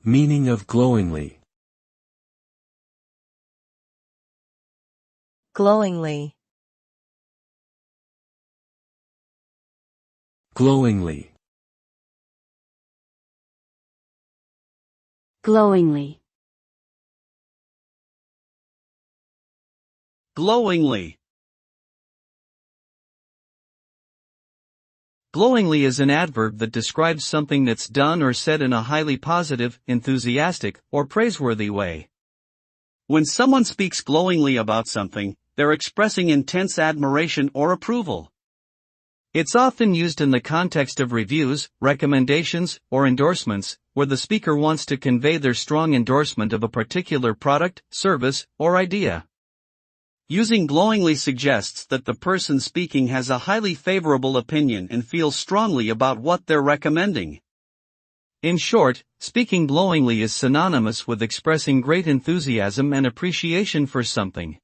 Meaning of glowingly. Glowingly. Glowingly. Glowingly. Glowingly. Glowingly is an adverb that describes something that's done or said in a highly positive, enthusiastic, or praiseworthy way. When someone speaks glowingly about something, they're expressing intense admiration or approval. It's often used in the context of reviews, recommendations, or endorsements, where the speaker wants to convey their strong endorsement of a particular product, service, or idea. Using glowingly suggests that the person speaking has a highly favorable opinion and feels strongly about what they're recommending. In short, speaking glowingly is synonymous with expressing great enthusiasm and appreciation for something.